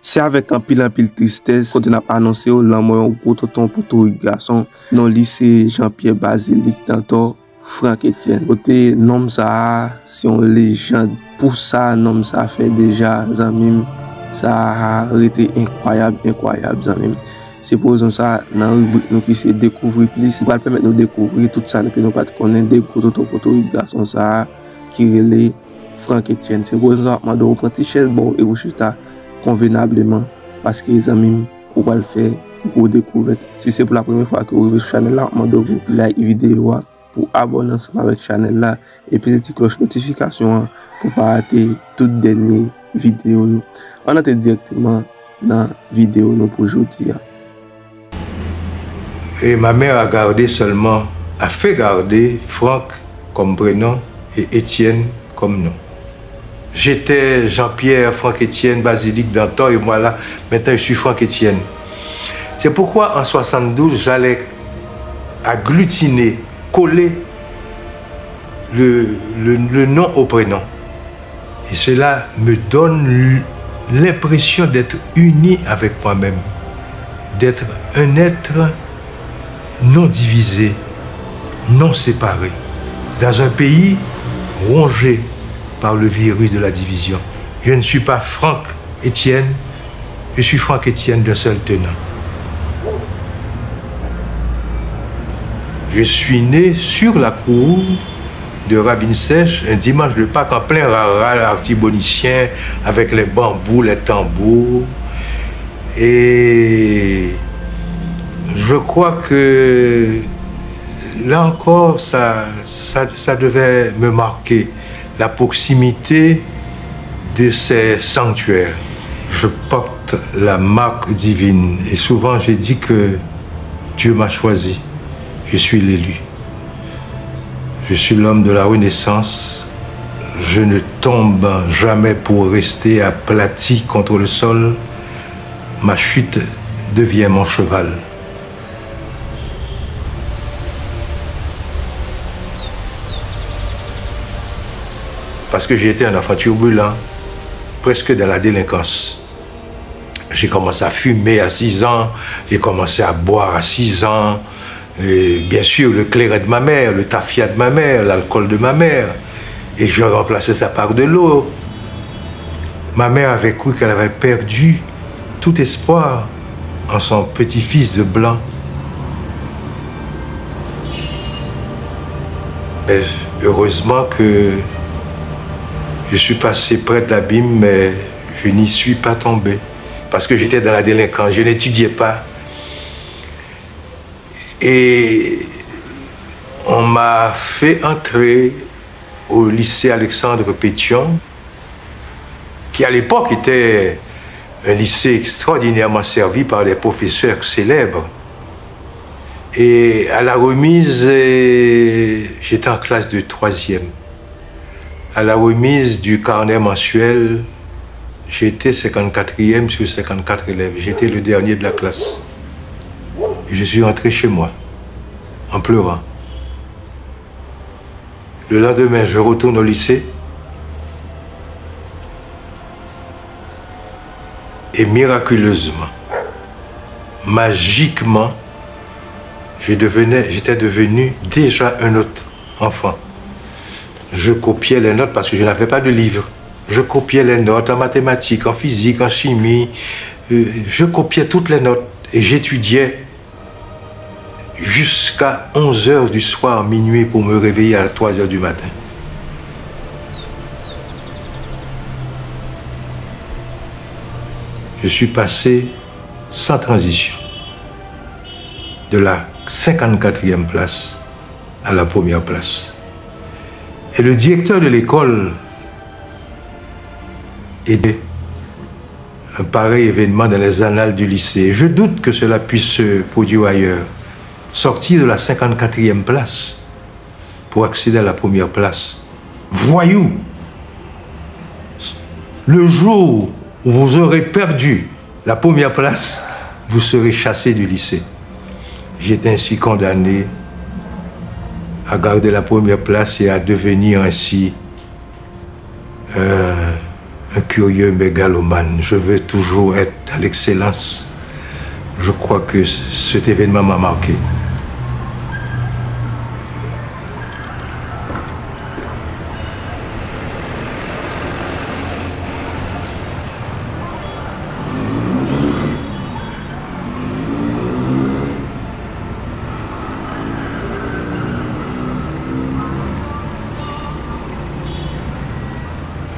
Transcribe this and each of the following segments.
C'est avec un pile tristesse qu'on a annoncé au lendemain un gros tonton pour tout garçon dans le lycée Jean-Pierre Basilique Dantor Franck Etienne. Côté nom ça c'est une légende. Pour ça nom ça fait déjà zamim ça a été incroyable zamim. C'est pour ça dans rubrique nous qui c'est découvrir plus va permettre nous découvrir tout ça que nous pas connaître des gros tonton pour tout garçon ça qui relait Franck Etienne. C'est pour ça que je prends t-shirt bon et vous chita convenablement parce que les amis ou va le faire pour découverte. Si c'est pour la première fois que vous ouvrez channel là, je vous like vidéo pour abonner ensemble avec channel là et petite cloche notification pour pas rater toute dernière vidéo. On entre directement dans la vidéo nous pour aujourd'hui. Et ma mère a fait garder Franck comme prénom et Étienne comme nom. J'étais Jean-Pierre, Franck Etienne, Basilique Dantor et moi là, maintenant je suis Franck Etienne. C'est pourquoi en 72, j'allais agglutiner, coller le nom au prénom. Et cela me donne l'impression d'être uni avec moi-même, d'être un être non divisé, non séparé, dans un pays rongé par le virus de la division. Je ne suis pas Franck Etienne, je suis Franck Etienne d'un seul tenant. Je suis né sur la cour de Ravine-Sèche un dimanche de Pâques en plein rara artibonicien avec les bambous, les tambours. Et je crois que là encore, ça devait me marquer. La proximité de ces sanctuaires. Je porte la marque divine et souvent j'ai dit que Dieu m'a choisi. Je suis l'élu. Je suis l'homme de la Renaissance. Je ne tombe jamais pour rester aplati contre le sol. Ma chute devient mon cheval. Parce que j'ai été un enfant turbulent, presque dans la délinquance. J'ai commencé à fumer à 6 ans, j'ai commencé à boire à 6 ans, et bien sûr le clairet de ma mère, le tafia de ma mère, l'alcool de ma mère, et je remplaçais ça par de l'eau. Ma mère avait cru qu'elle avait perdu tout espoir en son petit-fils de blanc. Mais heureusement que je suis passé près de l'abîme, mais je n'y suis pas tombé. Parce que j'étais dans la délinquance, je n'étudiais pas. Et on m'a fait entrer au lycée Alexandre Pétion, qui à l'époque était un lycée extraordinairement servi par des professeurs célèbres. Et à la remise, j'étais en classe de 3e. À la remise du carnet mensuel, j'étais 54e sur 54 élèves. J'étais le dernier de la classe. Et je suis rentré chez moi, en pleurant. Le lendemain, je retourne au lycée. Et miraculeusement, magiquement, j'étais devenu déjà un autre enfant. Je copiais les notes parce que je n'avais pas de livre. Je copiais les notes en mathématiques, en physique, en chimie. Je copiais toutes les notes et j'étudiais jusqu'à 11 h du soir, minuit, pour me réveiller à 3 h du matin. Je suis passé sans transition de la 54e place à la première place. Et le directeur de l'école aidait un pareil événement dans les annales du lycée. Je doute que cela puisse se produire ailleurs. Sortir de la 54e place pour accéder à la première place. Voyou! Le jour où vous aurez perdu la première place, vous serez chassé du lycée. J'étais ainsi condamné à garder la première place et à devenir ainsi un curieux mégalomane. Je veux toujours être à l'excellence. Je crois que cet événement m'a marqué.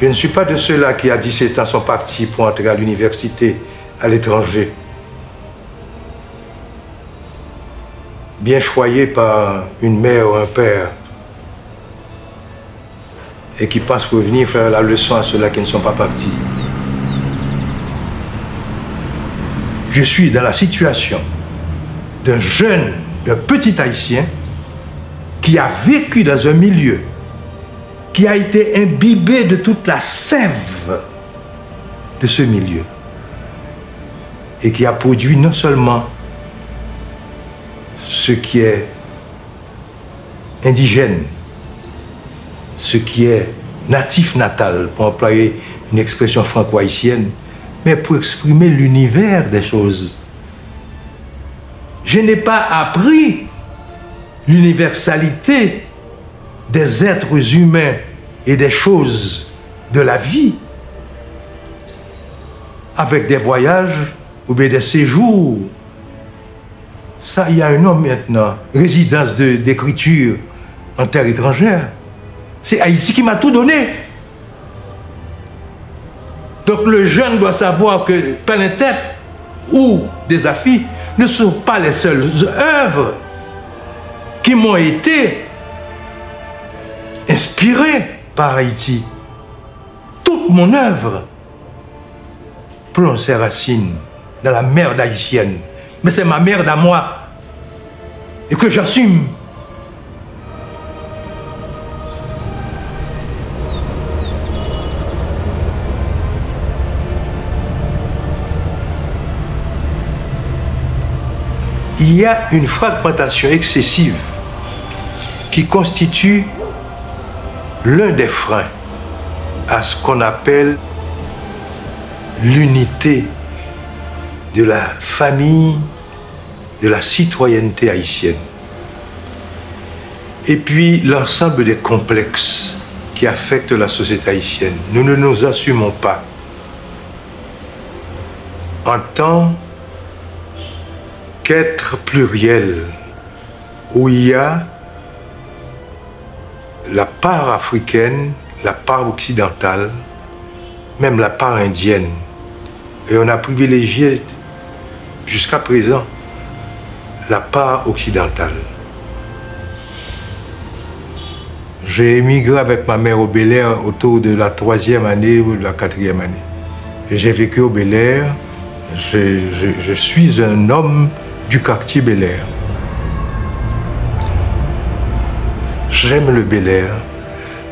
Je ne suis pas de ceux-là qui, à 17 ans, sont partis pour entrer à l'université à l'étranger. Bien choyés par une mère ou un père et qui pensent revenir faire la leçon à ceux-là qui ne sont pas partis. Je suis dans la situation d'un jeune, d'un petit Haïtien qui a vécu dans un milieu qui a été imbibé de toute la sève de ce milieu et qui a produit non seulement ce qui est indigène, ce qui est natif natal, pour employer une expression franco-haïtienne, mais pour exprimer l'univers des choses. Je n'ai pas appris l'universalité des êtres humains et des choses de la vie avec des voyages ou bien des séjours. Ça, il y a un homme maintenant, résidence d'écriture en terre étrangère. C'est Haïti qui m'a tout donné. Donc le jeune doit savoir que Planetep ou des affaires ne sont pas les seules œuvres qui m'ont été inspirées par Haïti. Toute mon œuvre plonge ses racines dans la merde haïtienne. Mais c'est ma merde à moi et que j'assume. Il y a une fragmentation excessive qui constitue l'un des freins à ce qu'on appelle l'unité de la famille, de la citoyenneté haïtienne. Et puis l'ensemble des complexes qui affectent la société haïtienne. Nous ne nous assumons pas en tant qu'être pluriel où il y a la part africaine, la part occidentale, même la part indienne. Et on a privilégié jusqu'à présent la part occidentale. J'ai émigré avec ma mère au Bel-Air autour de la 3e année ou de la 4e année. J'ai vécu au Bel-Air. Je suis un homme du quartier Bel-Air. J'aime le Bel-Air.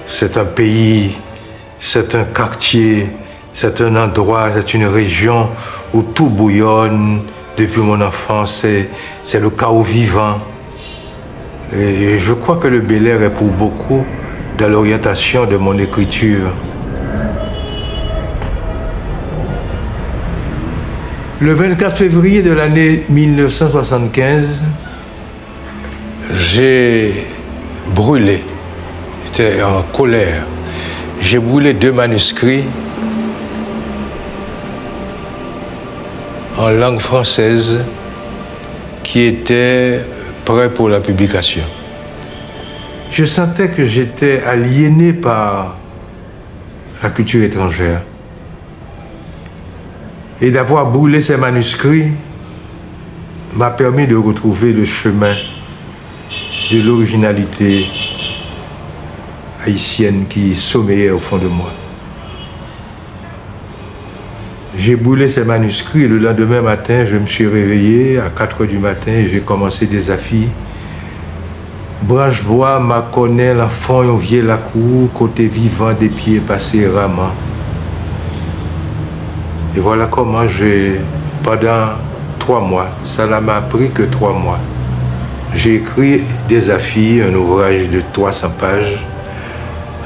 C'est un pays, c'est un quartier, c'est un endroit, c'est une région où tout bouillonne. Depuis mon enfance, c'est le chaos vivant. Et je crois que le Bel-Air est pour beaucoup dans l'orientation de mon écriture. Le 24 février de l'année 1975, j'ai brûlé, j'étais en colère. J'ai brûlé 2 manuscrits en langue française qui étaient prêts pour la publication. Je sentais que j'étais aliéné par la culture étrangère. Et d'avoir brûlé ces manuscrits m'a permis de retrouver le chemin de l'originalité haïtienne qui sommeillait au fond de moi. J'ai brûlé ces manuscrits et le lendemain matin, je me suis réveillé à 4 h du matin et j'ai commencé des affaires. Branche-bois, Maconnet, l'enfant, on vient la cour, côté vivant, des pieds passés ramant. Et voilà comment pendant 3 mois, ça ne m'a pris que 3 mois. J'ai écrit des affaires, un ouvrage de 300 pages,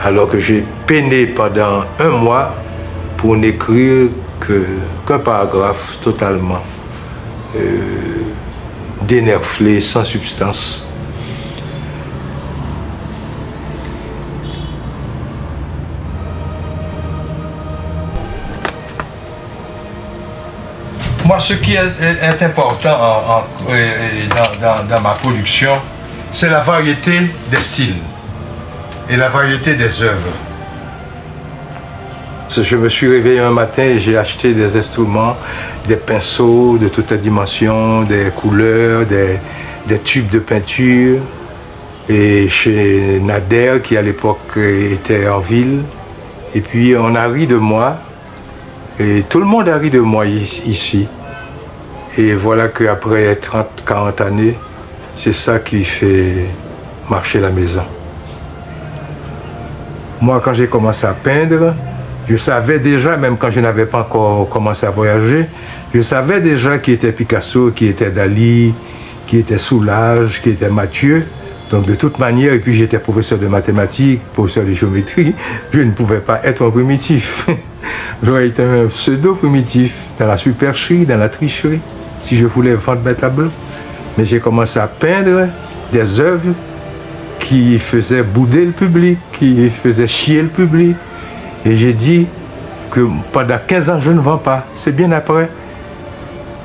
alors que j'ai peiné pendant 1 mois pour n'écrire qu'un paragraphe totalement dénerflé, sans substance. Moi, ce qui est important dans ma production, c'est la variété des styles et la variété des œuvres. Je me suis réveillé un matin et j'ai acheté des instruments, des pinceaux de toutes les dimensions, des couleurs, des tubes de peinture. Et chez Nader, qui à l'époque était en ville. Et puis on a ri de moi. Et tout le monde a ri de moi ici. Et voilà qu'après 30-40 années, c'est ça qui fait marcher la maison. Moi, quand j'ai commencé à peindre, je savais déjà, même quand je n'avais pas encore commencé à voyager, je savais déjà qui était Picasso, qui était Dali, qui était Soulages, qui était Mathieu. Donc de toute manière, et puis j'étais professeur de mathématiques, professeur de géométrie, je ne pouvais pas être un primitif. J'aurais été un pseudo-primitif, dans la supercherie, dans la tricherie, si je voulais vendre mes tableaux. Mais j'ai commencé à peindre des œuvres qui faisaient bouder le public, qui faisaient chier le public. Et j'ai dit que pendant 15 ans, je ne vends pas. C'est bien après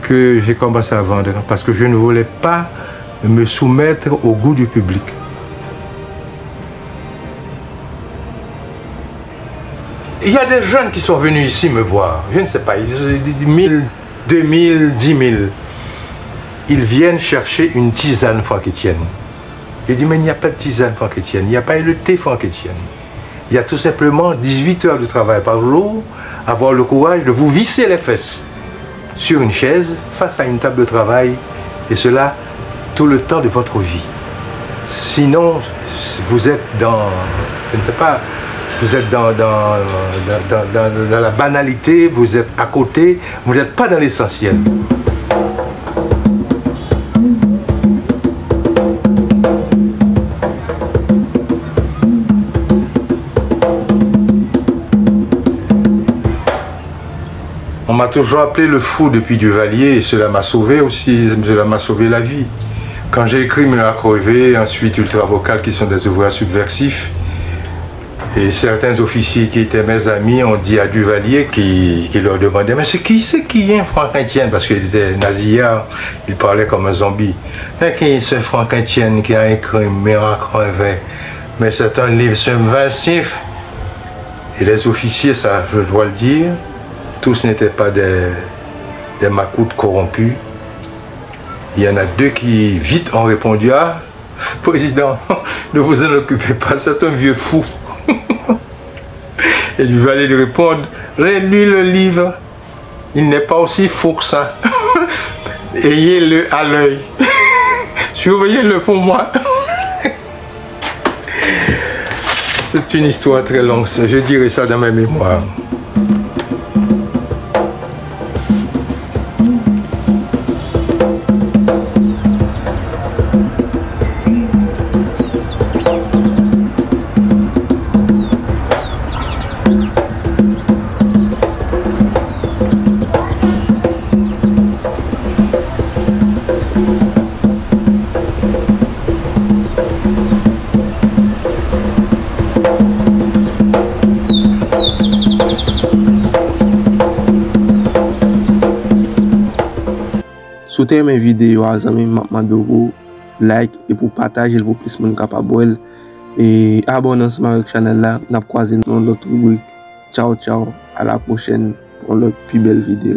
que j'ai commencé à vendre, parce que je ne voulais pas me soumettre au goût du public. Il y a des jeunes qui sont venus ici me voir, je ne sais pas, 1000, 2000, 10 000. Ils viennent chercher une tisane Franck-Étienne. J'ai dit, mais il n'y a pas de tisane Franck-Étienne, il n'y a pas le thé Franck-Étienne. Il y a tout simplement 18 heures de travail par jour, avoir le courage de vous visser les fesses sur une chaise, face à une table de travail, et cela tout le temps de votre vie. Sinon, vous êtes dans, je ne sais pas, vous êtes dans la banalité, vous êtes à côté, vous n'êtes pas dans l'essentiel. On m'a toujours appelé le fou depuis Duvalier et cela m'a sauvé aussi, cela m'a sauvé la vie. Quand j'ai écrit Miracle Rêvé, ensuite Ultra Vocal, qui sont des ouvrages subversifs, et certains officiers qui étaient mes amis ont dit à Duvalier qui leur demandait, mais c'est qui est Franck-Étienne? Parce qu'il était nazillard, il parlait comme un zombie. Mais qui est ce Franck-Étienne qui a écrit Miracle Rêvé? Mais c'est un livre subversif. Et les officiers, ça je dois le dire, tous n'étaient pas des macoutes corrompus. Il y en a deux qui vite ont répondu, ah, président, ne vous en occupez pas, c'est un vieux fou. Et Duvalier lui répondre, relis le livre, il n'est pas aussi fou que ça. Ayez-le à l'œil. Surveillez-le pour moi. C'est une histoire très longue, je dirais ça dans mes mémoires. Soutenez mes vidéos à zami Mandoro, like et pour partager pour plus de monde capable et abonnez-vous à la chaîne là, n'a croisé dans l'autre rubrique. Ciao ciao, à la prochaine pour le plus belle vidéo.